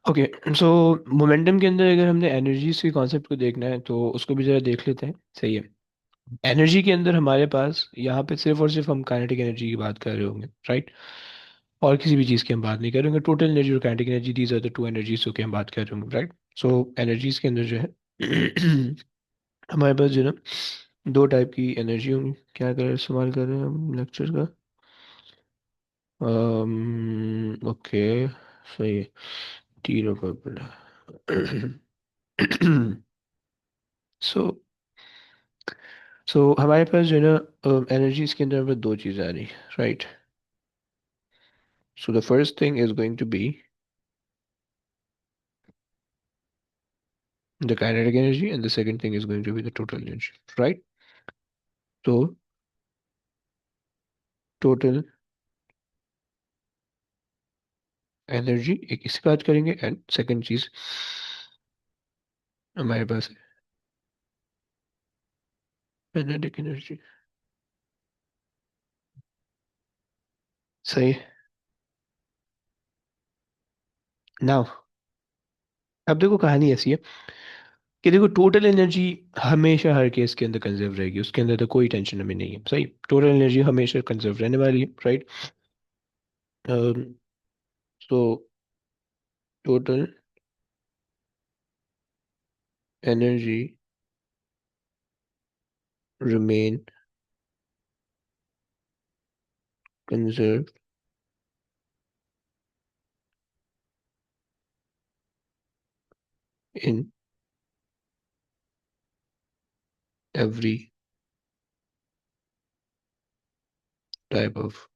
Okay. सो momentum के अंदर अगर हमने एनर्जीज के कॉन्सेप्ट को देखना है तो उसको भी ज़रा देख लेते हैं। सही है। एनर्जी के अंदर हमारे पास यहाँ पे सिर्फ और सिर्फ हम काइनेटिक एनर्जी की बात कर रहे होंगे, राइट। और किसी भी चीज़ की हम बात नहीं कर रहे होंगे। टोटल एनर्जी और kinetic energy, these are the two energies की हम बात कर रहे होंगे, राइट। सो एनर्जीज के अंदर जो है हमारे पास जो है ना दो टाइप की एनर्जी होंगी। क्या कर इस्तेमाल कर रहे हैं हम लेक्चर का? ओके, सही है। तीनों पर्पल सो हमारे पास जो है ना एनर्जीज के अंदर दो चीज़ें आ रही, right. So the first thing is going to be the kinetic energy, and the second thing is going to be the total energy, right? तो total एनर्जी एक इसकी बात करेंगे, एंड सेकंड चीज हमारे पास है काइनेटिक एनर्जी। सही। नाउ अब देखो कहानी ऐसी है कि देखो टोटल एनर्जी हमेशा हर केस के अंदर कंजर्व रहेगी, उसके अंदर तो कोई टेंशन हमें नहीं है। सही। टोटल एनर्जी हमेशा कंजर्व रहने वाली है, right. So total energy remain conserve in every type of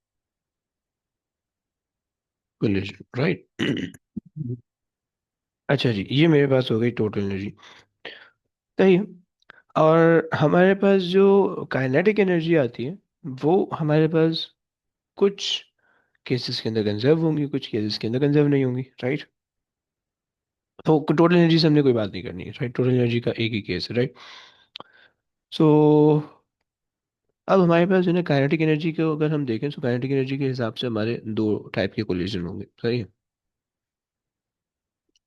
collision, right. अच्छा जी, ये मेरे पास हो गई टोटल एनर्जी। सही है। और हमारे पास जो काइनेटिक एनर्जी आती है वो हमारे पास कुछ केसेस के अंदर कंजर्व होंगी, कुछ केसेस के अंदर कंजर्व नहीं होंगी, राइट। तो टोटल एनर्जी से हमने कोई बात नहीं करनी है, राइट। टोटल एनर्जी का एक ही केस है, राइट। सो अब हमारे पास जो है काइनेटिक एनर्जी को अगर हम देखें तो काइनेटिक एनर्जी के हिसाब से हमारे दो टाइप के कोलिजन होंगे, सही है।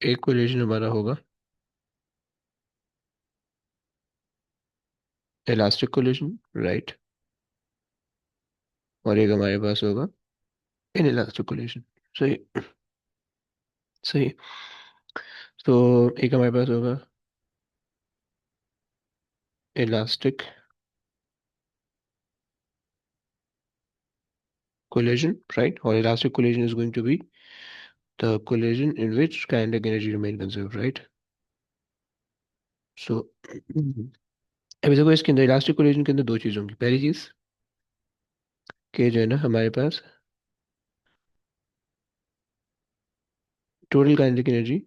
एक कोलिजन हमारा होगा इलास्टिक कोलिजन, राइट। और एक हमारे पास होगा इन इलास्टिक कोलिजन। सही। सही। तो एक हमारे पास होगा elastic collision, right? Or elastic collision is going to be the collision in which kinetic energy remain conserved, right? So अभी देखो इसके अंदर इलास्टिक कोलिजन के अंदर दो चीज होंगी। पहली चीज कि जो है ना हमारे पास total kinetic energy,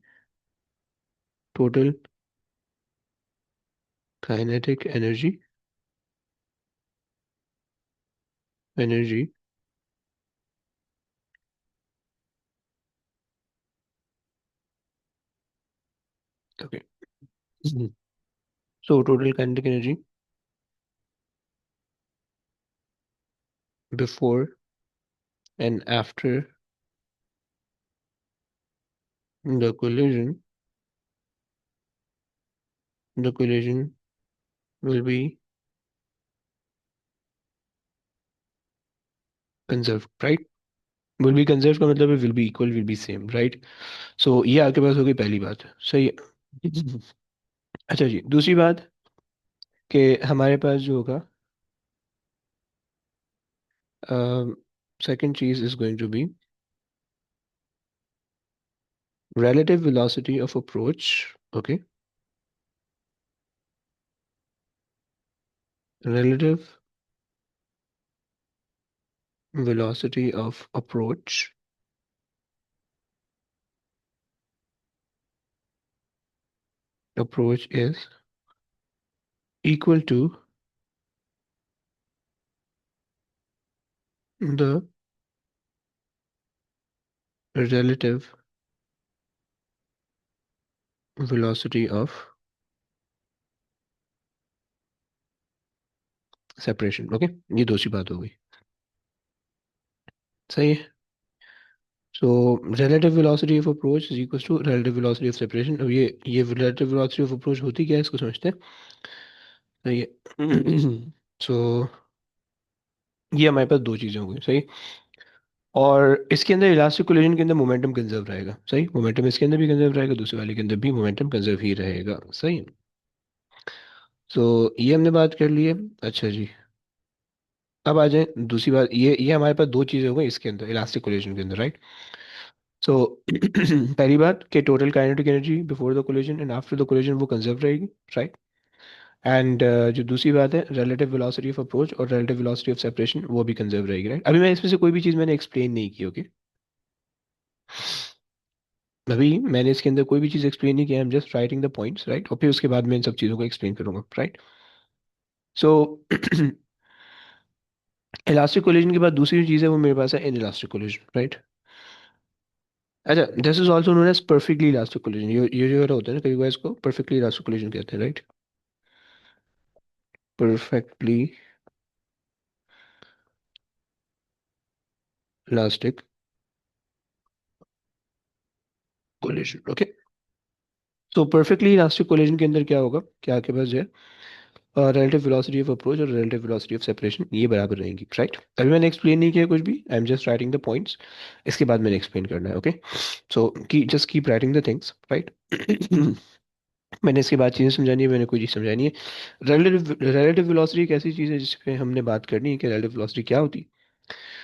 total kinetic energy, energy okay. So total kinetic energy before and after the collision, the collision will be conserved, right? will be conserved का मतलब है will be equal, will be same, right? so ये आपके पास हो गई पहली बात, सही है। अच्छा जी, दूसरी बात कि हमारे पास जो होगा second cheese is going to be relative velocity of approach. Okay. Relative velocity of approach is equal to the relative velocity of separation. Okay, ये दूसरी बात हो गई। सही है। So relative velocity of approach is equal to relative velocity of separation. अब ये relative velocity of approach होती क्या है, इसको समझते हैं। सही है। सो ये हमारे पास दो चीज़ें हो गई, सही। और इसके अंदर इलास्टिक कोलिजन के अंदर मोमेंटम कंजर्व रहेगा, सही। मोमेंटम इसके अंदर भी कंजर्व रहेगा, दूसरे वाले के अंदर भी मोमेंटम कंजर्व ही रहेगा, सही। तो ये हमने बात कर ली है। अच्छा जी, अब आ जाए दूसरी बात। ये हमारे पास दो चीज़ें हो गई इसके अंदर, इलास्टिक कोलिजन के अंदर, राइट। सो पहली बात कि total kinetic energy before the collision and after the collision वो कंजर्व रहेगी, राइट। एंड जो दूसरी बात है, रिलेटिव वेलोसिटी ऑफ अप्रोच और रिलेटिव वेलोसिटी ऑफ सेपरेशन वो भी कंजर्व रहेगी, राइट। अभी मैं इसमें से कोई भी चीज़ मैंने एक्सप्लेन नहीं की, ओके। अभी मैंने इसके अंदर कोई भी चीज़ एक्सप्लेन नहीं किया, I am just writing the points, right. और फिर उसके बाद मैं इन सब चीज़ों को एक्सप्लेन करूंगा, राइट। सो इलास्टिक कोलिजन के बाद दूसरी चीज़ है वो मेरे पास है इन इलास्टिक कोलिजन, राइट। अच्छा, this is also known as perfectly elastic collision. ये जो होता है ना, कई बार इसको परफेक्टली इलास्टिक कोलिजन कहते हैं, right. Perfectly elastic collision, okay. तो परफेक्टली इलास्टिक कोलिजन के अंदर क्या होगा, क्या आपके पास जो है रिलेटिव वेलोसिटी ऑफ अप्रोच और रिलेटिव वेलोसिटी ऑफ सेपरेशन ये बराबर रहेंगी, राइट। अभी मैंने एक्सप्लेन नहीं किया कुछ भी, I am just writing the points. इसके बाद मैंने एक्सप्लेन करना है, ओके। सो की just keep writing the things, right. मैंने इसके बाद चीज़ें समझानी है, मैंने कोई चीज़ समझानी है। रिलेटिव रिलेटिव वेलोसिटी एक ऐसी चीज़ है जिस पे हमने बात करनी है कि रिलेटिव वेलोसिटी क्या होती है,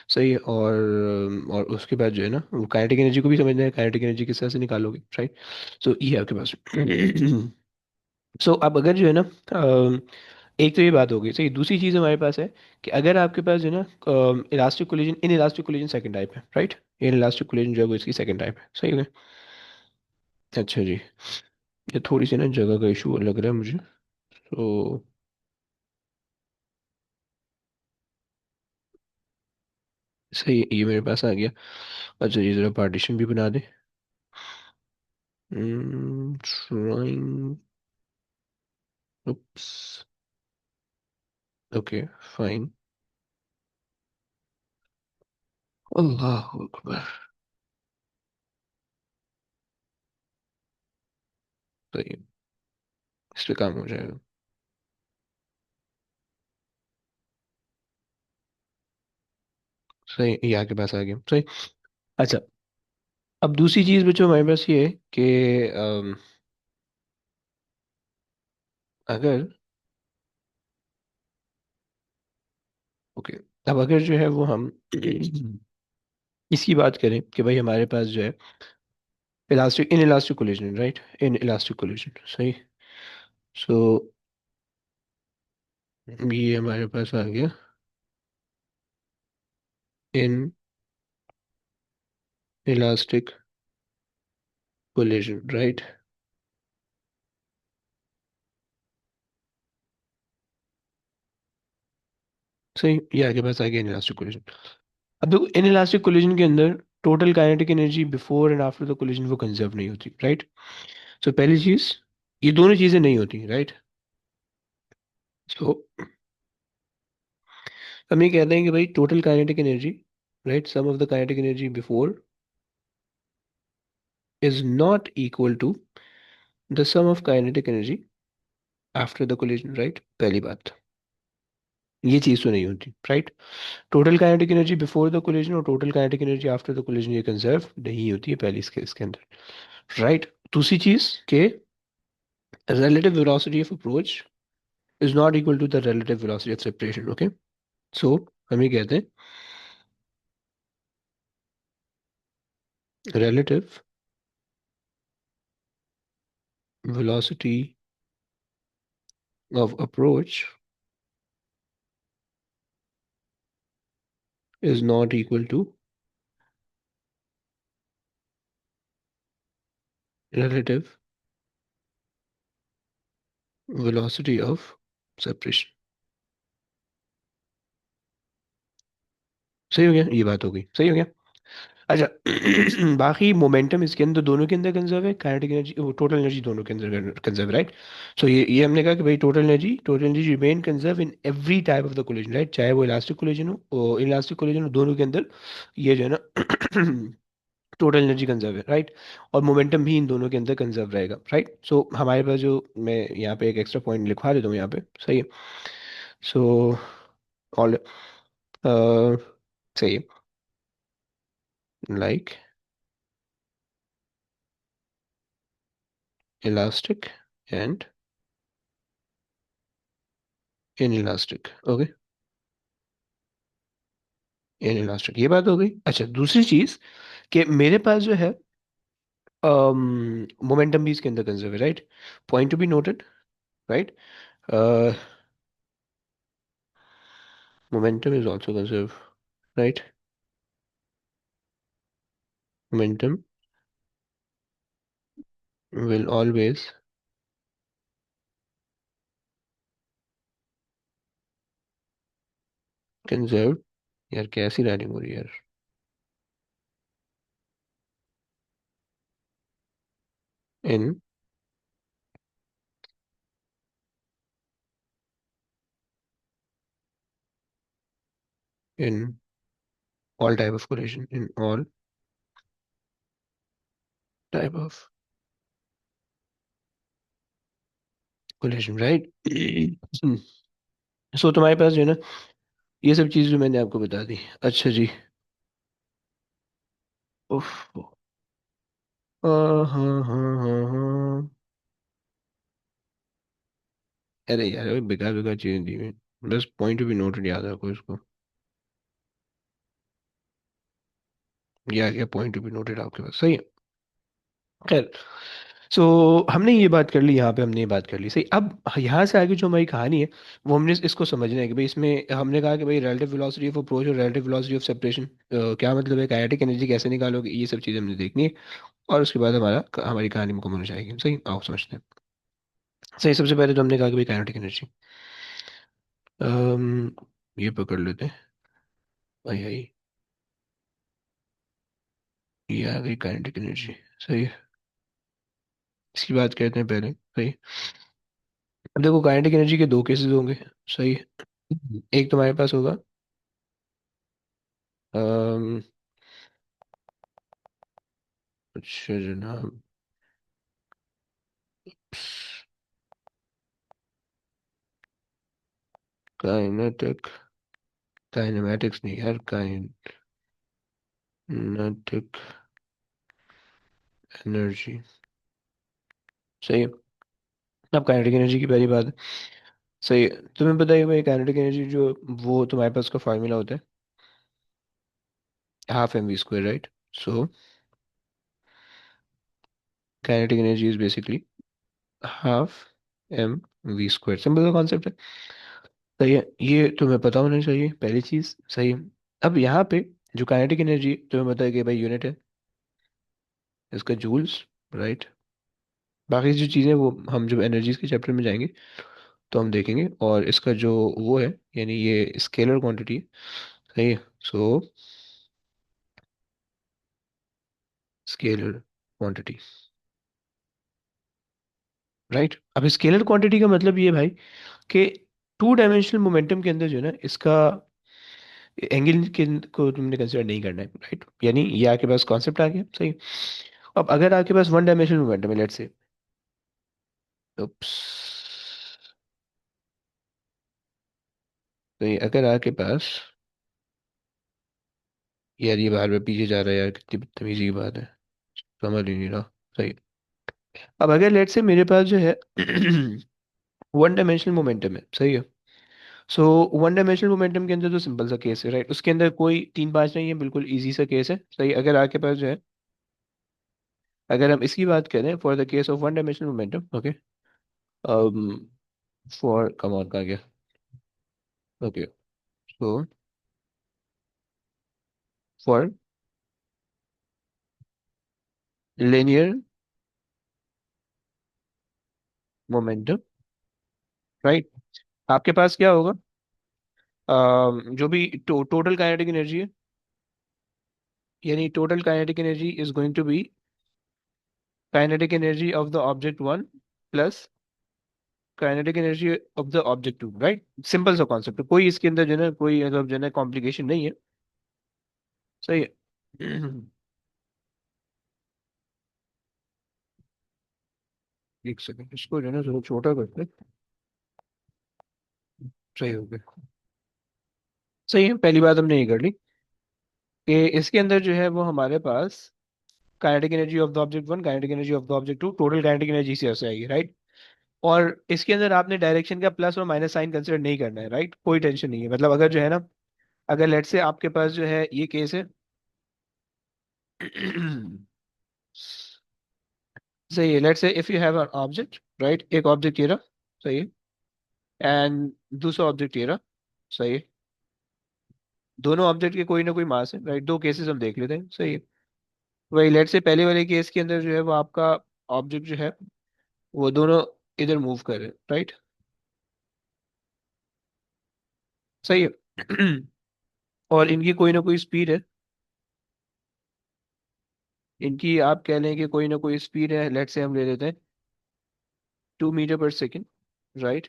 सही है। और उसके बाद जो है ना, वो काइनेटिक एनर्जी को भी समझना है, काइनेटिक एनर्जी किस तरह से निकालोगे, राइट। सो ये है आपके पास। सो अब अगर जो है ना, एक तो ये बात हो गई, सही। दूसरी चीज़ हमारे पास है कि अगर आपके पास जो है ना इलास्टिक कोलिजन, इन इलास्टिक कोलिजन सेकंड टाइप है, राइट। इन इलास्टिक कोलिजन जो है वो इसकी सेकंड टाइप है, सही है। अच्छा जी, ये थोड़ी सी ना जगह का इशू लग रहा है मुझे, तो सही ये मेरे पास आ गया। अच्छा, ये ज़रा पार्टीशन भी बना दे। ट्राइंग, उप्स, ओके, फाइन। अल्लाह अकबर। सही है, इस पे काम हो जाएगा। सही, ये आपके पास आ गया, सही। अच्छा, अब दूसरी चीज़ बच्चों हमारे पास ये है कि अगर, ओके, अब अगर जो है वो हम इसकी बात करें कि भाई हमारे पास जो है इलास्टिक, इन इलास्टिक कोलिजन, राइट। इन इलास्टिक कोलिजन, सही। सो ये हमारे पास आ गया इन इलास्टिक कोलिजन, राइट। सही, ये आगे पास आ गया इन इलास्टिक कोलिजन। अब देखो, इन इलास्टिक कोलिजन के अंदर total kinetic energy before and after the collision वो कंजर्व नहीं होती, राइट। सो पहली चीज, ये दोनों चीजें नहीं होती, राइट। सो हम ये कहते हैं कि भाई total kinetic energy, right, sum of the kinetic energy before is not equal to the sum of kinetic energy after the collision, right. पहली बात, ये चीज तो नहीं होती, right. Total kinetic energy before the collision और total kinetic energy after the collision ये conserve नहीं होती है, पहली इसके अंदर, राइट। दूसरी चीज के relative velocity of approach is not equal to the relative velocity of separation, okay। So हम ये कहते हैं relative velocity of approach is not equal to relative velocity of separation। सही हो गया, ये बात हो गई, सही हो गया। अच्छा, बाकी मोमेंटम इसके अंदर, दोनों के अंदर कंजर्व है, काइनेटिक एनर्जी, टोटल एनर्जी दोनों के अंदर कंजर्व, राइट। सो ये हमने कहा कि भाई total energy remain conserve in every type of the collision, right. चाहे वो इलास्टिक कोलिजन हो, इलास्टिक कोलिजन हो, दोनों के अंदर ये जो है ना टोटल एनर्जी कंजर्व है, राइट। और मोमेंटम भी इन दोनों के अंदर कंजर्व रहेगा, राइट। सो हमारे पास जो, मैं यहाँ पे एक एक्स्ट्रा पॉइंट लिखवा देता हूँ यहाँ पे, सही है। सो ऑल सही है, like elastic and in elastic, okay. In elastic, ये बात हो गई। अच्छा, दूसरी चीज कि मेरे पास जो है मोमेंटम भी इसके अंदर कंजर्व है, right. Point to be noted, right. Momentum is also conserved, right? Momentum will always conserved। यार कैसी राइटिंग हो रही है यार। In in all type of collision, in all type of collision, right. So तुम्हारे पास जो है ना, ये सब चीज़ जो मैंने आपको बता दी। अच्छा जी। उफ। हाँ हाँ हाँ हाँ हाँ। अरे यार बेकार बेकार चीजें दी हुई। बस पॉइंट भी नोटेड याद रखो इसको। ये आ गया पॉइंट भी नोटेड आपके पास, सही है। खैर, सो हमने ये बात कर ली, यहाँ पे हमने ये बात कर ली, सही। अब यहाँ से आगे जो हमारी कहानी है, वो हमने इसको समझना है कि भाई इसमें हमने कहा कि भाई रिलेटिव वेलोसिटी ऑफ अप्रोच और रिलेटिव वेलोसिटी ऑफ सेपरेशन क्या मतलब है, काइनेटिक एनर्जी कैसे निकालोगे, ये सब चीज़ें हमने देखनी है। और उसके बाद हमारी कहानी मुकम्मल हो जाएगी, सही। आओ समझते हैं। सही, सबसे पहले तो हमने कहा कि भाई काइनेटिक एनर्जी, ये पकड़ लेते हैं। आई आई, ये आ गई काइनेटिक एनर्जी, सही है। इसकी बात करते हैं पहले, सही। अब देखो काइनेटिक एनर्जी के दो केसेस होंगे, सही है। एक तुम्हारे पास होगा अम्म, अच्छा जनाब, काइनेटिक, काइनेमेटिक्स नहीं यार, काइनेटिक एनर्जी, सही है। अब काइनेटिक एनर्जी की पहली बात, सही है। तुम्हें पता है भाई काइनेटिक एनर्जी जो, वो तुम्हारे पास का फार्मूला होता है half m v square, right. So kinetic energy is basically half m v square, simple सा कॉन्सेप्ट है, सही है। ये तुम्हें पता होना चाहिए पहली चीज, सही है। अब यहाँ पे जो काइनेटिक एनर्जी तुम्हें पता है कि भाई यूनिट है इसका जूल्स, राइट। बाकी जो चीज़ें वो हम जब एनर्जीज के चैप्टर में जाएंगे तो हम देखेंगे। और इसका जो वो है, यानी ये स्केलर क्वांटिटी है, सही है। So scalar quantity, right. अब स्केलर क्वांटिटी का मतलब ये है भाई कि टू डायमेंशनल मोमेंटम के अंदर जो है ना, इसका एंगल के को तुमने कंसिडर नहीं करना है, राइट। यानी ये आपके पास कॉन्सेप्ट आ गया, सही। अब अगर आपके पास वन डायमेंशनल मोमेंटम है, लेट्स से, तो अगर आपके पास, यार ये बार बार पीछे जा रहा है यार, कितनी बदतमीजी की बात है, समझ ही नहीं रहा, सही। अब अगर लेट से मेरे पास जो है वन डायमेंशनल मोमेंटम है, सही है। सो वन डायमेंशनल मोमेंटम के अंदर तो सिंपल सा केस है, राइट। उसके अंदर कोई तीन पाँच नहीं है, बिल्कुल इजी सा केस है, सही। अगर आपके पास जो है, अगर हम इसकी बात करें for the case of one dimensional momentum, okay, for come on का गया, okay. So for linear momentum, right, आपके पास क्या होगा, जो भी टोटल काइनेटिक एनर्जी है, यानी total kinetic energy is going to be kinetic energy of the object one plus kinetic energy of the object two, right. Simple सा concept है, कोई इसके अंदर जो है ना, कोई, मतलब जो है ना, कोई, मतलब जो है ना, कॉम्प्लिकेशन नहीं है, सही है। एक सेकंड, इसको जो है ना थोड़ा छोटा करते हैं। सही हो गया। सही है, पहली बात हमने ये कर ली कि इसके अंदर जो है वो हमारे पास kinetic energy of the object one, kinetic energy of the object two, total kinetic energy से ऐसे आएगी, राइट। और इसके अंदर आपने डायरेक्शन का प्लस और माइनस साइन कंसिडर नहीं करना है, राइट। कोई टेंशन नहीं है, मतलब अगर जो है ना, अगर लेट से आपके पास जो है ये केस है सही है, लेट से if you have an object, right, एक ऑब्जेक्ट ये रहा, सही है, एंड दूसरा ऑब्जेक्ट ये रहा, सही है। दोनों ऑब्जेक्ट के कोई ना कोई मास है, राइट। दो केसेस हम देख लेते हैं, सही है। वही लेट से पहले वाले केस के अंदर जो है वो आपका ऑब्जेक्ट जो है वो दोनों इधर मूव कर रहे हैं, राइट। सही है। और इनकी कोई ना कोई स्पीड है, इनकी आप कह लें कि कोई ना कोई स्पीड है, लेट से हम ले लेते हैं 2 मीटर पर सेकेंड, राइट,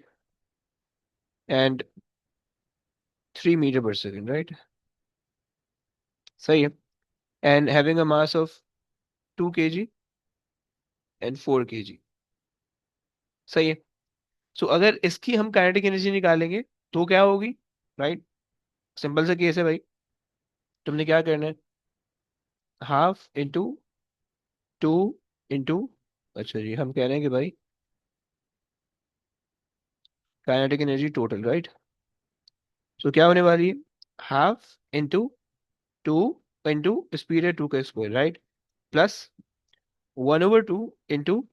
एंड 3 मीटर पर सेकेंड, राइट। सही है। And having a mass of 2 kg and 4 kg। सही है। सो अगर इसकी हम काइनेटिक एनर्जी निकालेंगे तो क्या होगी, राइट। सिंपल सा केस है भाई, तुमने क्या करना है, हाफ इंटू 2 इंटू, अच्छा जी, हम कह रहे हैं कि भाई काइनेटिक एनर्जी टोटल, राइट। सो क्या होने वाली है, हाफ इंटू 2 इंटू स्पीड है 2 का square, right, plus 1/2 into,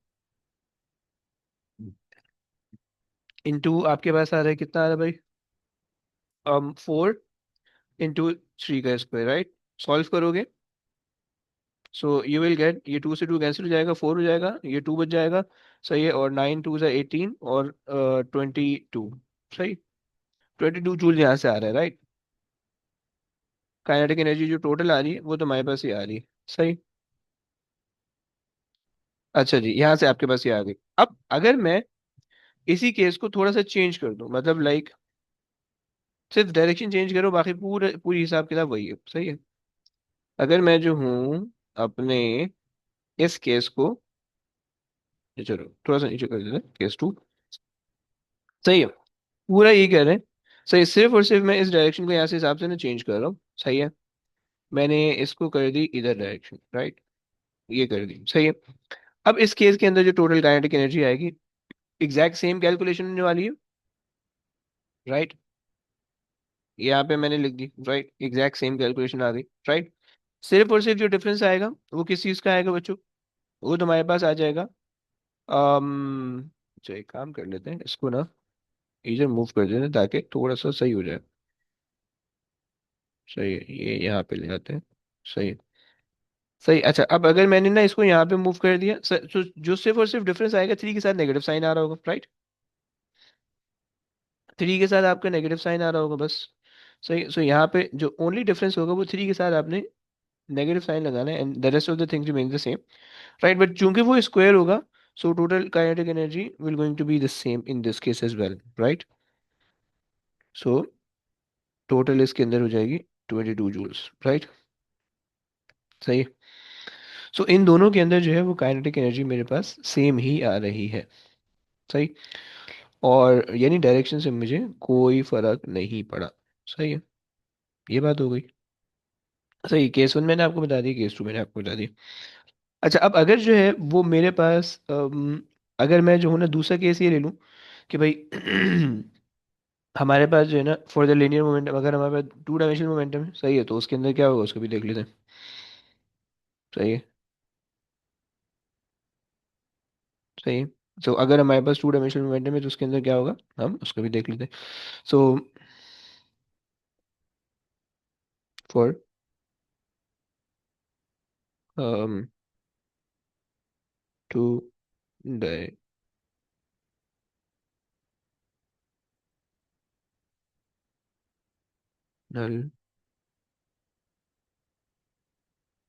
into आपके पास आ रहा है कितना आ रहा है भाई, 4 इंटू 3 का स्क्वायर, राइट। सॉल्व करोगे, सो यू विल गेट, ये 2 से 2 कैंसिल हो जाएगा, 4 हो जाएगा, ये 2 बच जाएगा, सही है। और 9 2 18 और 22, सही। 22 जूल यहाँ से आ रहा है, राइट। काइनेटिक एनर्जी जो टोटल आ रही है वो तो हमारे पास ही आ रही है, सही। अच्छा जी, यहाँ से आपके पास ये आ गई। अब अगर मैं इसी केस को थोड़ा सा चेंज कर दूं, मतलब लाइक सिर्फ डायरेक्शन चेंज करो, बाकी पूरे पूरी हिसाब किताब वही है, सही है। अगर मैं जो हूँ अपने इस केस को, ये चलो थोड़ा सा नीचे कर देते हैं, केस 2, सही है। पूरा यही कह रहे हैं, सही। सिर्फ और सिर्फ मैं इस डायरेक्शन को यहाँ से हिसाब से ना चेंज कर रहा हूँ, सही है। मैंने इसको कर दी इधर डायरेक्शन, राइट, ये कर दी, सही है। अब इस केस के अंदर जो टोटल काइनेटिक एनर्जी आएगी, एग्जैक्ट सेम कैलकुलेशन होने वाली है, राइट। यहाँ पे मैंने लिख दी, राइट, एग्जैक्ट सेम कैलकुलेशन आ गई, राइट। सिर्फ और सिर्फ जो डिफरेंस आएगा वो किस चीज़ का आएगा बच्चों, वो तुम्हारे पास आ जाएगा, जो एक काम कर लेते हैं, इसको ना इधर मूव कर देते हैं ताकि थोड़ा सा सही हो जाए। सही है, ये यहाँ पे ले आते हैं, सही है। सही, अच्छा, अब अगर मैंने ना इसको यहाँ पे मूव कर दिया, तो जो सिर्फ और सिर्फ डिफरेंस आएगा, 3 के साथ नेगेटिव साइन आ रहा होगा, राइट। 3 के साथ आपका नेगेटिव साइन आ रहा होगा बस। सही, सो यहाँ पे जो ओनली डिफरेंस होगा वो 3 के साथ आपने नेगेटिव साइन लगाना है, and the rest of the things remain the same, right. But चूंकि वो स्क्वायर होगा, so total kinetic energy will going to be the same in this case as well, right. So total इसके अंदर हो जाएगी 22 joules, right, सही। सो इन दोनों के अंदर जो है वो काइनेटिक एनर्जी मेरे पास सेम ही आ रही है, सही। और यानी डायरेक्शन से मुझे कोई फर्क नहीं पड़ा, सही है। ये बात हो गई, सही। केस 1 मैंने आपको बता दी, केस 2 मैंने आपको बता दी। अच्छा, अब अगर जो है वो मेरे पास अगर मैं जो हूँ ना दूसरा केस ये ले लूँ कि भाई हमारे पास जो है ना फॉर द लीनियर मोमेंटम, अगर हमारे पास 2 डायमेंशनल मोमेंटम है, सही है, तो उसके अंदर क्या होगा उसको भी देख लेते हैं, सही है। सही है। तो अगर हमारे पास 2 डायमेंशनल मोमेंटम है तो उसके अंदर क्या होगा, हम उसको भी देख लेते हैं। So for 2 dimensional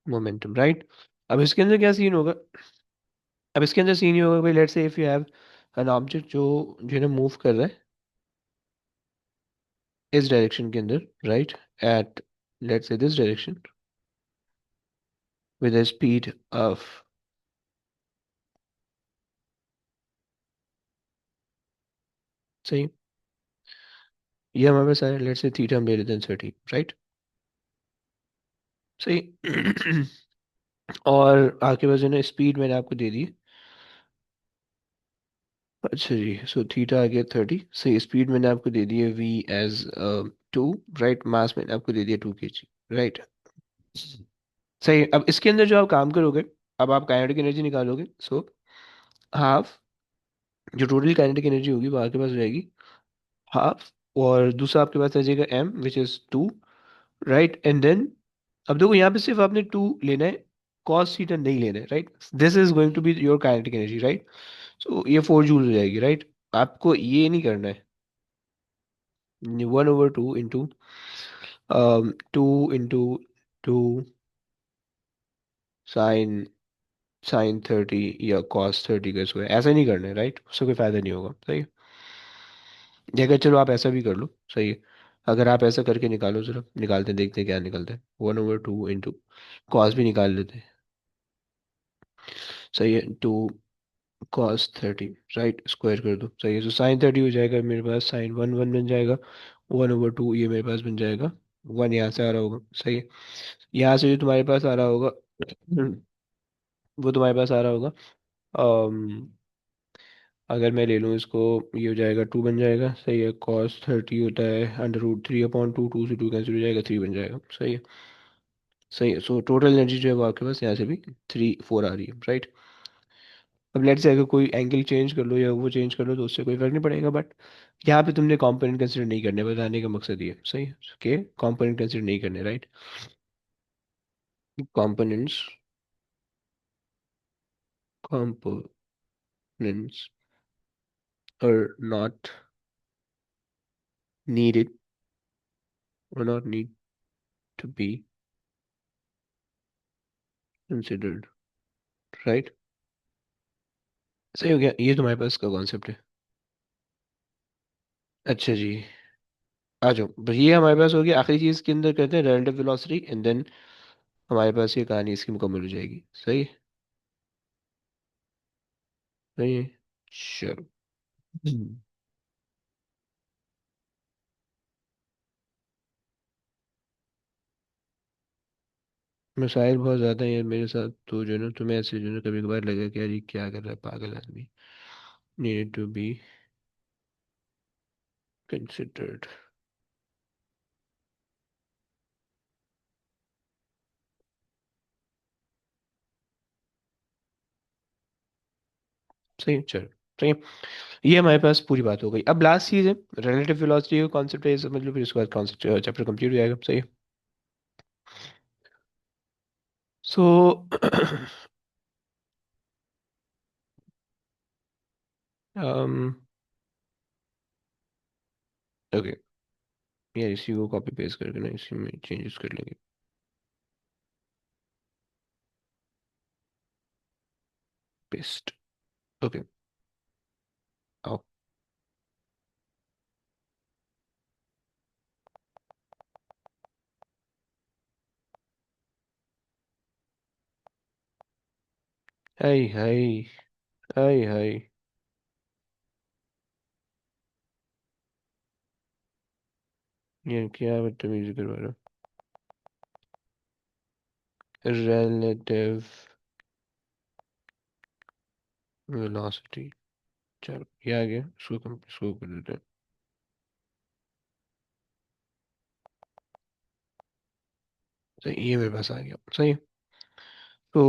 momentum, right. अब इसके अंदर क्या सीन होगा, अब इसके अंदर सीन ये होगा भाई, let's say if you have an object जो है ना मूव कर रहा है इस डायरेक्शन के अंदर, right, at let's say this direction with a speed of सही। ये हमारे पास आया, लेट्स से थीटा हम ले लेते हैं 30, राइट। सही। और आपके पास जो है ना स्पीड मैंने आपको दे दी। अच्छा जी, सो थीटा आ गया 30। सही, स्पीड मैंने आपको दे दी है वी एज 2, राइट। मास मैंने आपको दे दिया 2 kg, राइट। सही, अब इसके अंदर जो आप काम करोगे, अब आप काइनेटिक एनर्जी निकालोगे। सो हाफ, जो टोटल काइनेटिक एनर्जी होगी वो आपके पास रहेगी हाफ, और दूसरा आपके पास आ जाएगा m which is 2, right. And then अब देखो यहाँ पे सिर्फ आपने 2 लेना है, कॉस थीटा नहीं लेना है, right. This is going to be your kinetic energy, right. So ये 4 जूल हो जाएगी, राइट। आपको ये नहीं करना है 1/2 इंटू 2 इंटू 2 साइन साइन 30 या कॉस 30 का स्क्वायर, ऐसा नहीं करना है, राइट। उससे कोई फायदा नहीं होगा, सही है। या अगर चलो आप ऐसा भी कर लो, सही है। अगर आप ऐसा करके निकालो, जरा निकालते हैं, देखते हैं क्या निकलता है। 1/2 इंटू कॉस भी निकाल लेते हैं, सही है। 2 cos 30, राइट, स्क्वायर कर दो, सही है। तो साइन 30 हो जाएगा मेरे पास, साइन 1 बन जाएगा। 1/2 ये मेरे पास बन जाएगा 1, यहाँ से आ रहा होगा, सही है। यहाँ से जो तुम्हारे पास आ रहा होगा वो तुम्हारे पास आ रहा होगा। अगर मैं ले लूँ इसको, ये हो जाएगा 2 बन जाएगा, सही है। cos 30 होता है √3/2, 2 से 2 कैंसिल हो जाएगा, 3 बन जाएगा, सही है। सही है, सो टोटल एनर्जी जो है वो आपके पास यहाँ से भी 3 4 आ रही है, राइट। अब लेट्स से अगर कोई एंगल चेंज कर लो या वो चेंज कर लो तो उससे कोई फर्क नहीं पड़ेगा, बट यहाँ पे तुमने कंपोनेंट कंसिडर नहीं करने, बताने का मकसद ये है, सही है, कि कंपोनेंट कंसिडर नहीं करने, right. Components components are not needed or not need to be considered, right. सही हो गया, ये तुम्हारे पास का कॉन्सेप्ट है। अच्छा जी, आ जाओ, बस ये हमारे पास हो गया। आखिरी चीज के अंदर करते हैं रिलेटिव वेलोसिटी, एंड देन हमारे पास ये कहानी इसकी मुकम्मल हो जाएगी, सही है। सही है, चलो। मसाइल बहुत ज़्यादा हैं यार मेरे साथ, तो जो है ना तुम्हें ऐसे जो है ना कभी कभार लगा कि यार ये क्या कर रहा है पागल आदमी, नीडेड टू बी कंसिडर्ड। सही, चलो। सही है। ये हमारे पास पूरी बात हो गई। अब लास्ट चीज़ है रिलेटिव वेलोसिटी का कॉन्सेप्ट है, ये समझ लो, फिर उसके बाद कॉन्सेप्ट चैप्टर कंप्लीट हो जाएगा, सही है। सो ओके, यार इसी को कॉपी पेस्ट करके ना इसी में चेंजेस कर लेंगे। पेस्ट, ओके, आओ। हाय हाय, हाय हाय। ये क्या बदतमीजी करवा रहा है, रिलेटिव वेलोसिटी। चलो ये आ गया, इसको कर देते हैं। सही, ये मेरे पास आ गया, सही। तो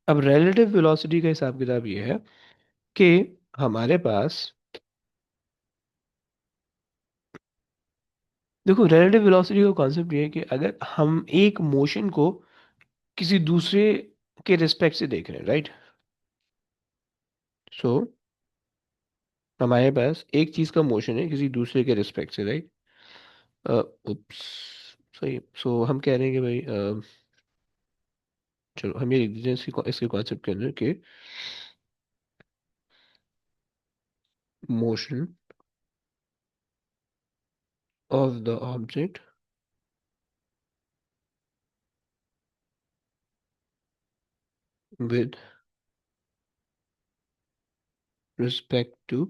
अब रिलेटिव वेलोसिटी का हिसाब किताब ये है कि हमारे पास, देखो रिलेटिव वेलोसिटी का कॉन्सेप्ट ये है कि अगर हम एक मोशन को किसी दूसरे के रिस्पेक्ट से देख रहे हैं, राइट। सो हमारे पास एक चीज का मोशन है किसी दूसरे के रिस्पेक्ट से, राइट। उप्स, सही। सो हम कह रहे हैं कि भाई चलो हम ये लिख दीजिए इसके कॉन्सेप्ट के अंदर कि motion of the object with respect to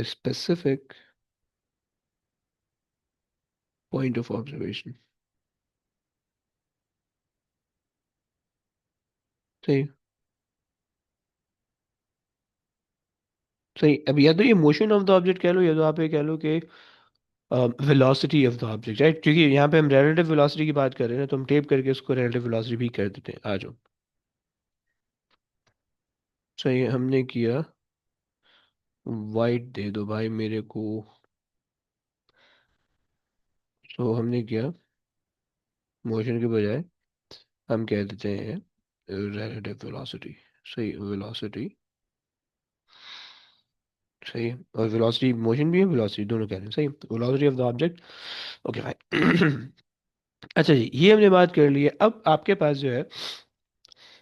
specific point of observation. सही। सही, अब या तो ये मोशन ऑफ द ऑब्जेक्ट कह लो, या तो आप ये कह लो कि velocity of the object, right? क्योंकि यहाँ पे हम रिलेटिव वेलोसिटी की बात कर रहे हैं ना, तो हम टेप करके उसको रिलेटिव वेलोसिटी भी कर देते हैं। आ जाओ। सही, हमने किया वाइट दे दो भाई मेरे को। तो हमने किया मोशन के बजाय हम कह देते हैं रिलेटिव वेलोसिटी। सही, वेलोसिटी। सही है। और वेलोसिटी मोशन भी है, वेलोसिटी दोनों कह रहे हैं। सही, velocity of the object. Okay भाई। अच्छा जी, ये हमने बात कर ली है। अब आपके पास जो है,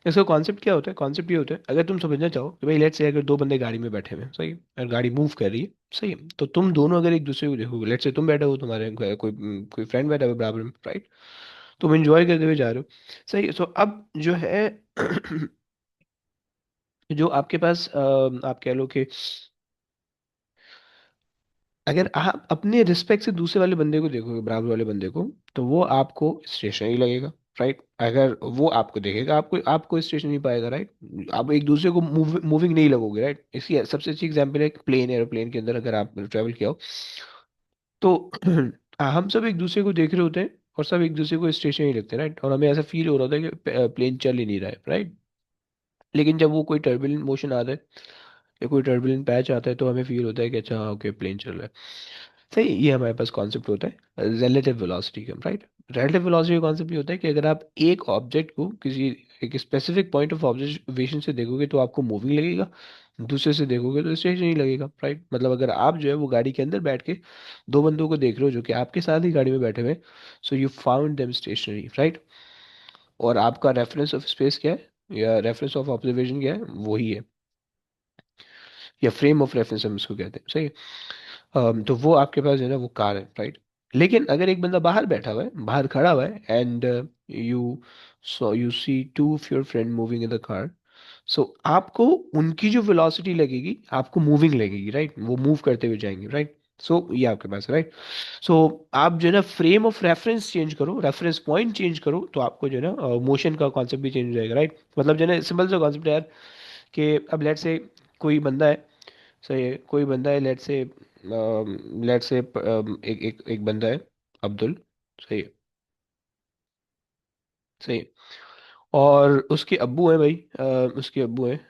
इसका कॉन्सेप्ट क्या होता है? कॉन्सेप्ट ये होता है, अगर तुम समझना चाहो कि भाई लेट्स से अगर दो बंदे गाड़ी में बैठे हुए हैं, सही, और गाड़ी मूव कर रही है, सही है, तो तुम दोनों अगर एक दूसरे को देखोगे, लेट्स से तुम बैठे हो, तुम्हारे कोई कोई फ्रेंड बैठा हुआ बराबर में, राइट? तुम एंजॉय करते हुए जा रहे हो, सही। सो अब जो है जो आपके पास आप कह लो कि अगर आप अपने रिस्पेक्ट से दूसरे वाले बंदे को देखोगे, बराबर वाले बंदे को, तो वो आपको स्टेशनरी लगेगा, राइट? अगर वो आपको देखेगा, आपको आपको स्टेशन नहीं पाएगा, राइट? आप एक दूसरे को मूविंग नहीं लगोगे, राइट? इसकी सबसे अच्छी एग्जांपल है प्लेन, एरोप्लेन के अंदर अगर आप ट्रेवल किया हो, तो हम सब एक दूसरे को देख रहे होते हैं, और सब एक दूसरे को स्टेशन ही लगते हैं, राइट? और हमें ऐसा फील हो रहा होता है कि प्लेन चल ही नहीं रहा है, राइट? लेकिन जब वो कोई टर्बुलेंट मोशन आता है या कोई टर्बुलेंट पैच आता है, तो हमें फील होता है कि अच्छा ओके, प्लेन चल रहा है। सही, ये हमारे पास कॉन्सेप्ट होता है रिलेटिव वेलोसिटी का, राइट? रिलेटिव वेलोसिटी का कॉन्सेप्ट ये होता है कि अगर आप एक ऑब्जेक्ट को किसी एक स्पेसिफिक पॉइंट ऑफ ऑब्जर्वेशन से देखोगे तो आपको मूविंग लगेगा, दूसरे से देखोगे तो स्टेशन ही लगेगा, राइट? मतलब अगर आप जो है वो गाड़ी के अंदर बैठ के दो बंदों को देख रहे हो जो कि आपके साथ ही गाड़ी में बैठे हुए, so you found them stationary, right? और आपका रेफरेंस ऑफ स्पेस क्या है, या रेफरेंस ऑफ ऑब्जर्वेशन क्या है? वही है, या फ्रेम ऑफ रेफरेंस हम इसको कहते हैं, सही। तो वो आपके पास जो है ना वो कार है, राइट? लेकिन अगर एक बंदा बाहर बैठा हुआ है, बाहर खड़ा हुआ है, and you you see two of your friend moving in the car, so आपको उनकी जो वेलोसिटी लगेगी आपको मूविंग लगेगी, राइट? वो मूव करते हुए जाएंगे, राइट? सो ये आपके पास है, राइट? सो आप जो है ना फ्रेम ऑफ रेफरेंस चेंज करो, रेफरेंस पॉइंट चेंज करो, तो आपको जो है ना मोशन का कॉन्सेप्ट भी चेंज हो जाएगा, राइट? मतलब जो है ना सिंपल सा कॉन्सेप्ट है यार, कि अब लेट से कोई बंदा है, सही है, कोई बंदा है, लेट से एक एक एक बंदा है, अब्दुल, सही है, सही है। और उसके अब्बू हैं भाई, उसके अब्बू हैं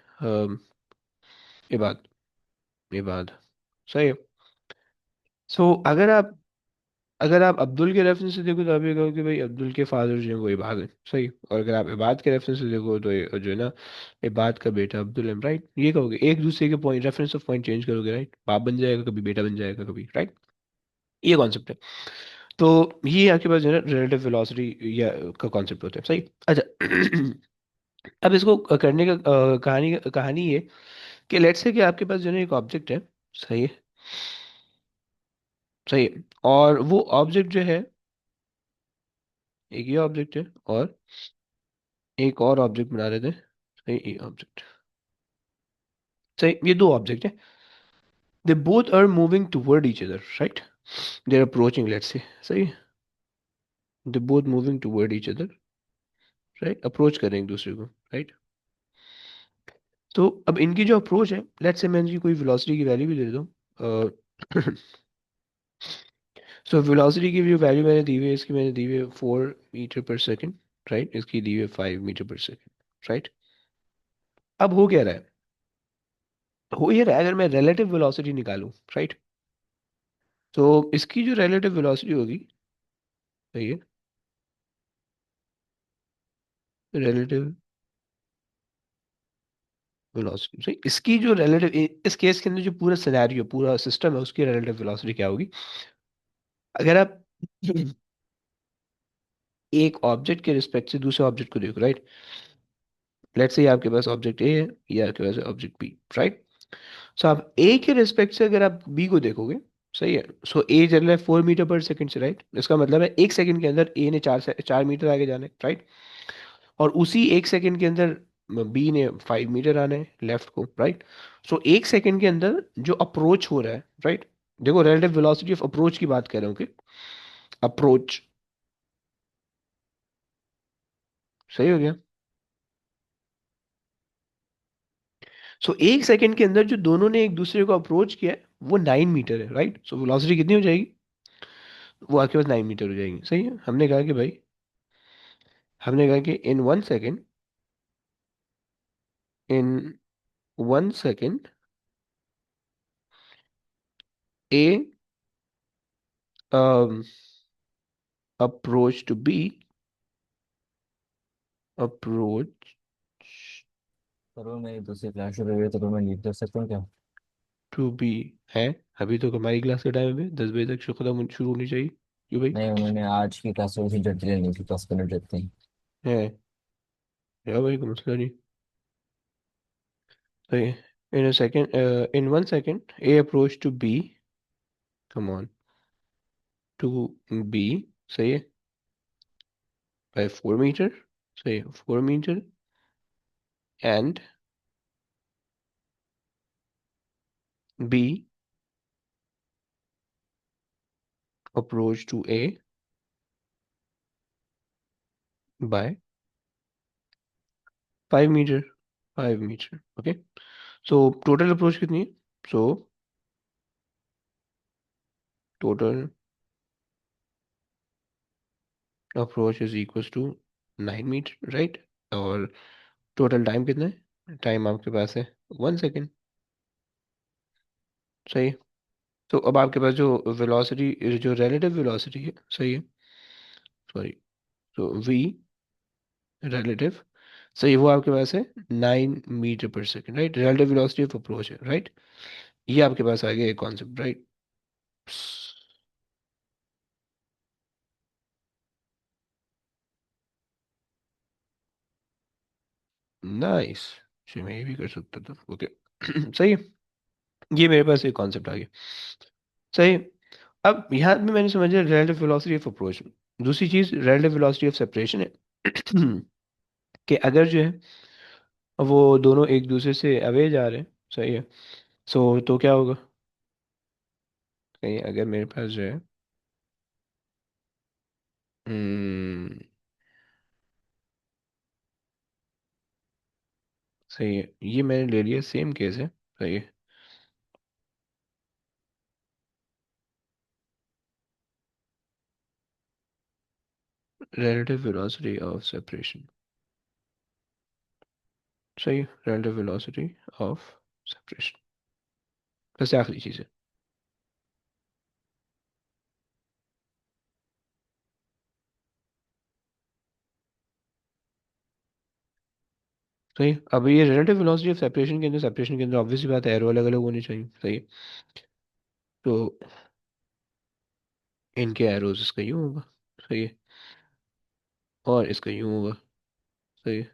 इबाद, इबाद, सही है। सो अगर आप अब्दुल के रेफरेंस से देखो तो आप ये कहो कि भाई अब्दुल के फादर जो है वो इबाद है, सही। और अगर आप इबाद के रेफरेंस से देखो तो ये जो है ना इबाद का बेटा अब्दुल है, राइट? ये कहोगे, एक दूसरे के point reference of point change करोगे, राइट? बाप बन जाएगा कभी, बेटा बन जाएगा कभी, राइट? ये कॉन्सेप्ट है। तो ये आपके पास जो है ना रिलेटिव वेलोसिटी या का कॉन्सेप्ट होता है, सही। अच्छा। अब इसको करने का कहानी कहानी ये, कि लेट्स से कि आपके पास जो है ना एक ऑब्जेक्ट है, सही है, सही है। और वो ऑब्जेक्ट जो है, एक ये ऑब्जेक्ट है, और एक और ऑब्जेक्ट बना रहे थे, सही, ये ऑब्जेक्ट, सही, ये दो ऑब्जेक्ट है। They both are moving toward each other, right? They are approaching, let's say, सही, they both moving toward each other, right? Approach कर रहे हैं एक दूसरे को, राइट? तो अब इनकी जो अप्रोच है, लेट्स से मैं इनकी कोई वेलोसिटी की वैल्यू भी दे दूँ। सो वेलोसिटी की जो वैल्यू मैंने दी हुई है, इसकी मैंने दी हुई है 4 मीटर पर सेकेंड, राइट? इसकी दी हुई है 5 मीटर पर सेकेंड, राइट? अब हो क्या रहा है? हो ये रहा है, अगर मैं रिलेटिव वेलोसिटी निकालूं, राइट, तो इसकी जो रिलेटिव वेलोसिटी होगी, सही है, रिलेटिव वेलोसिटी, सही, इसकी जो रिलेटिव, इस केस के अंदर जो पूरा सिनेरियो, पूरा सिस्टम है, उसकी रिलेटिव वेलोसिटी क्या होगी? अगर आप एक ऑब्जेक्ट के रिस्पेक्ट से दूसरे ऑब्जेक्ट को देखो, राइट? लेट्स से आपके पास ऑब्जेक्ट ए है, ये आपके पास ऑब्जेक्ट बी, राइट? सो आप ए के रिस्पेक्ट से अगर आप बी को देखोगे, सही है, सो ए चल रहा है 4 मीटर पर सेकेंड से, राइट? इसका मतलब है एक सेकंड के अंदर ए ने 4 मीटर आगे जाना है, राइट? और उसी एक सेकंड के अंदर बी ने 5 मीटर आना है लेफ्ट को, राइट। सो 1 सेकंड के अंदर जो अप्रोच हो रहा है, राइट। देखो रिलेटिव वेलोसिटी ऑफ अप्रोच की बात कर रहा हूँ कि अप्रोच, सही हो गया। सो 1 सेकंड के अंदर जो दोनों ने एक दूसरे को अप्रोच किया है वो 9 मीटर है, राइट। सो वेलोसिटी कितनी हो जाएगी, वो आपके पास 9 मीटर हो जाएगी, सही है। हमने कहा कि भाई, हमने कहा कि in 1 second A approach to B, approach करो, मेरी दूसरी क्लास शुरू हुई है तो मैं लीव दे सकता हूँ क्या? टू बी है। अभी तो हमारी क्लास का टाइम है, 10 बजे तक खत्म शुरू होनी चाहिए, क्यों भाई। नहीं, उन्होंने आज की क्लास में जल्दी लेनी थी, 10 मिनट देते हैं। है या भाई, कोई मसला नहीं। सही है। In 1 second A approach to B, come on, to B, सही है, बाय 4 मीटर, सही है, 4 metre, and B approach to A by 5 metre, 5 metre, okay. So total approach कितनी है, so total approach is equal to 9 metre, right. और टोटल time कितना है, टाइम आपके पास है 1 सेकेंड, सही है। तो अब आपके पास जो वेलोसिटी, जो रिलेटिव वेलोसिटी है, सही है, सॉरी, तो वी रिलेटिव, सही, वो आपके पास है 9 मीटर पर second, right. Relative velocity of approach है, राइट। ये आपके पास आ गया एक कॉन्सेप्ट, राइट। नाइस, मैं ये भी कर सकता था, ओके। सही है। ये मेरे पास एक कॉन्सेप्ट आ गया, सही। अब यहाँ पे मैंने समझा रिलेटिव वेलोसिटी ऑफ अप्रोच। दूसरी चीज रिलेटिव वेलोसिटी ऑफ सेपरेशन है। कि अगर जो है वो दोनों एक दूसरे से अवे जा रहे हैं, सही है। सो तो क्या होगा, सही है, अगर मेरे पास जो है, हम्म, सही है, ये मैंने ले लिया, सेम केस है, सही है। रिलेटिव वेलोसिटी ऑफ सेपरेशन, सही है, रिलेटिव वेलोसिटी ऑफ सेपरेशन, बस आखिरी चीज है। सही है। अब ये रिलेटिव वेलोसिटी ऑफ सेपरेशन के अंदर, सेपरेशन के अंदर ऑब्वियसली बात है एरो अलग अलग होनी चाहिए, सही है। तो इनके एरोज, इसका यूं होगा, सही है, और इसका यूं होगा, सही है।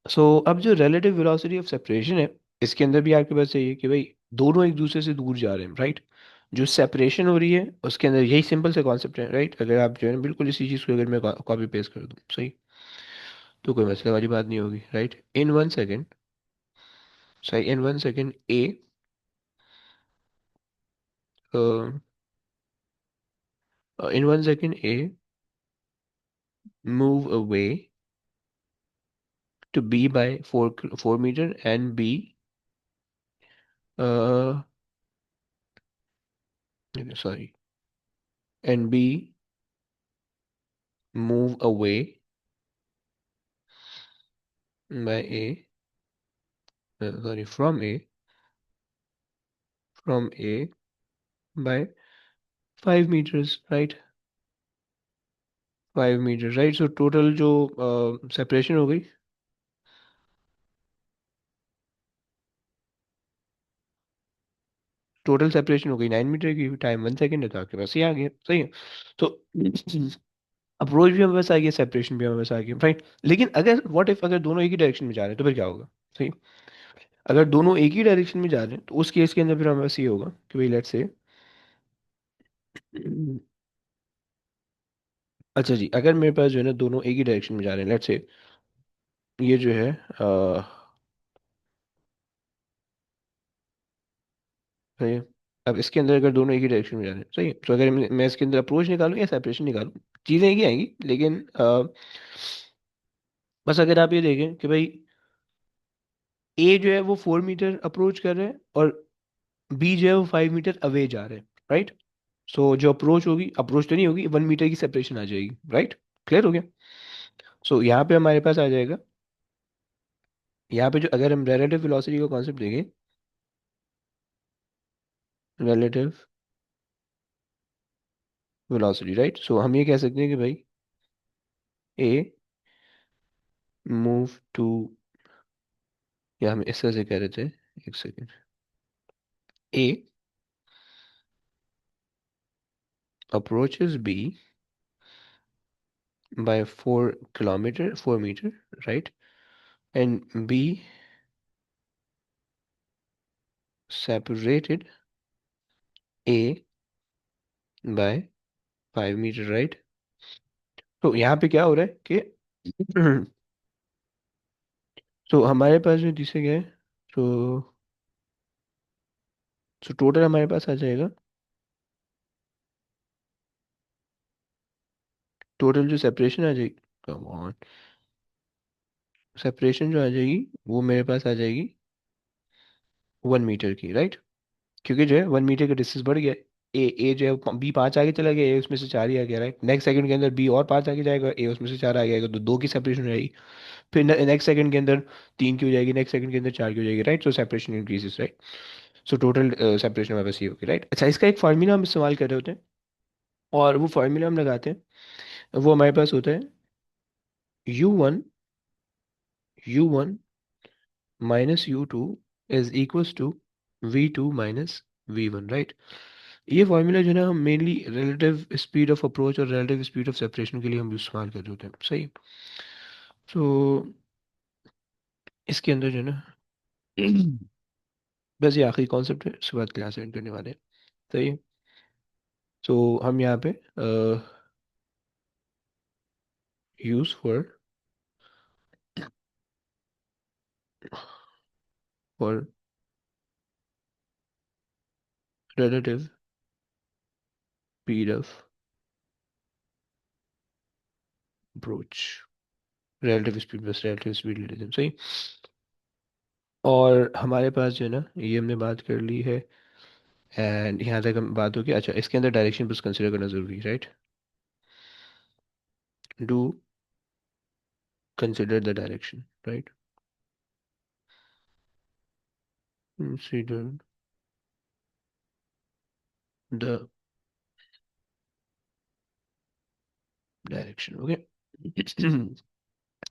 सो अब जो रिलेटिव वेलोसिटी ऑफ सेपरेशन है, इसके अंदर भी आपके पास चाहिए कि भाई दोनों एक दूसरे से दूर जा रहे हैं, राइट। जो सेपरेशन हो रही है उसके अंदर यही सिंपल से कॉन्सेप्ट है, राइट। अगर आप जो है ना बिल्कुल इसी चीज़ को अगर मैं कॉपी पेस्ट कर दूँ, सही, तो कोई मसले वाली बात नहीं होगी, राइट। इन 1 सेकेंड, सही, इन 1 second A in 1 second A move away to B by 4 meter, and B, uh sorry, and B move away by A, sorry, from A by 5 meters, right, 5 meters, right। so total जो separation हो गई, total separation हो गई 9 metre की, time 1 second है, तो आपके पास ये आ गया, सही है। तो अप्रोच भी हमारे पास आ गया, सेपरेशन भी हमारे पास आ गया, राइट। लेकिन अगर व्हाट इफ अगर दोनों एक ही डायरेक्शन में जा रहे हैं तो फिर क्या होगा, सही। अगर दोनों एक ही डायरेक्शन में जा रहे हैं तो उस केस के अंदर फिर हमारे पास ये होगा कि भाई लेट्स से, अच्छा जी, अगर मेरे पास जो है ना दोनों एक ही डायरेक्शन में जा रहे हैं, लेट्स से ये जो है सही है। अब इसके अंदर अगर दोनों एक ही डायरेक्शन में जा रहे हैं, सही है, तो अगर मैं इसके अंदर अप्रोच निकालूं या सेपरेशन निकालूं, चीज़ें एक ही आएंगी, लेकिन बस अगर आप ये देखें कि भाई ए जो है वो 4 मीटर अप्रोच कर रहे हैं और बी जो है वो 5 मीटर अवे जा रहे हैं, राइट। सो जो अप्रोच होगी, अप्रोच तो नहीं होगी, 1 मीटर की सेपरेशन आ जाएगी, राइट। क्लियर हो गया। सो यहाँ पे हमारे पास आ जाएगा, यहाँ पे जो अगर हम रिलेटिव वेलोसिटी का कॉन्सेप्ट देखें, रिलेटिव वेलोसिटी, राइट। सो हम ये कह सकते हैं कि भाई ए मूव टू, या हम इस तरह से कह रहे थे, एक second, A approaches B by 4 metre, right, and B separated A by 5 metre, right। तो यहाँ पे क्या हो रहा है कि तो हमारे पास जो जिसे क्या है, तो टोटल हमारे पास आ जाएगा, टोटल जो सेपरेशन आ जाएगी, कम ऑन, सेपरेशन जो आ जाएगी वो मेरे पास आ जाएगी 1 मीटर की, राइट। क्योंकि जो है 1 मीटर का डिस्टेंस बढ़ गया। ए जो है बी 5 आगे चला गया, ए उसमें से 4 ही आ गया, राइट। नेक्स्ट सेकंड के अंदर बी और 5 आगे जाएगा, ए उसमें से 4 आ जाएगा, तो दो की सेपरेशन हो जाएगी। फिर नेक्स्ट सेकंड के अंदर 3 की हो जाएगी, नेक्स्ट सेकंड के अंदर 4 की हो जाएगी, right. So separation increases, right. So total separation हमारे पास ये होगी, राइट। अच्छा, इसका एक फार्मूला हम इस्तेमाल कर रहे होते हैं, और वो फार्मूला हम लगाते हैं, वो हमारे पास होता है u1 minus u2 is equals to v2 minus v1, right. ये फॉर्मूला जो है ना, हम mainly relative speed of approach और रिलेटिव स्पीड ऑफ सेपरेशन के लिए हम इस्तेमाल कर रहे होते हैं, सही। तो इसके अंदर जो है ना बस ये आखिरी कॉन्सेप्ट है, उसके बाद क्लास एंड करने वाले हैं, सही है। तो हम यहाँ पे use for relative speed of approach, relative speed, बस रिलेटिव स्पीड ले लेते हैं, सही। और हमारे पास जो है ना, ये हमने बात कर ली है, एंड यहाँ तक हम बात होगी। अच्छा, इसके अंदर डायरेक्शन बस कंसिडर करना जरूरी है, right. Do consider the direction, right. Consider the direction, okay.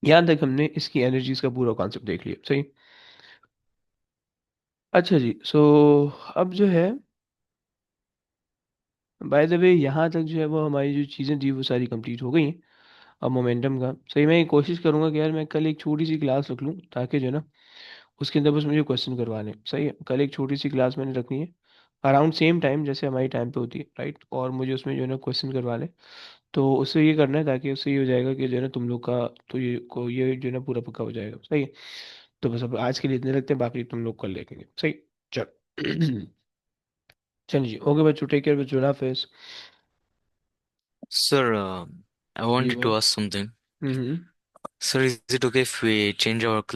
यहाँ तक हमने इसकी एनर्जीज का पूरा कॉन्सेप्ट देख लिया, सही। अच्छा जी, सो अब जो है, बाय द वे, यहाँ तक जो है वो हमारी जो चीज़ें थी वो सारी कंप्लीट हो गई हैं। अब मोमेंटम का, सही, मैं ये कोशिश करूंगा कि यार मैं कल एक छोटी सी क्लास रख लूँ, ताकि जो है ना उसके अंदर बस मुझे क्वेश्चन करवाने हैं, सही है। कल एक छोटी सी क्लास मैंने रखनी है, अराउंड सेम टाइम जैसे हमारी टाइम पे होती है, राइट। और मुझे उसमें जो है ना क्वेश्चन करवाने, तो उससे ये करना है, ताकि उससे ये हो जाएगा कि जो है ना तुम लोग का, तो ये जो है ना पूरा पक्का हो जाएगा, सही है। तो बस अब आज के लिए इतने रखते हैं, बाकी तुम लोग कल देखेंगे, सही। चल चलिए जी, ओके बच्चों, टेक केयर बच्चों, हाफिज। Sir, I जी wanted वो, to ask something. Hmm. Sir, is it okay if we change our class?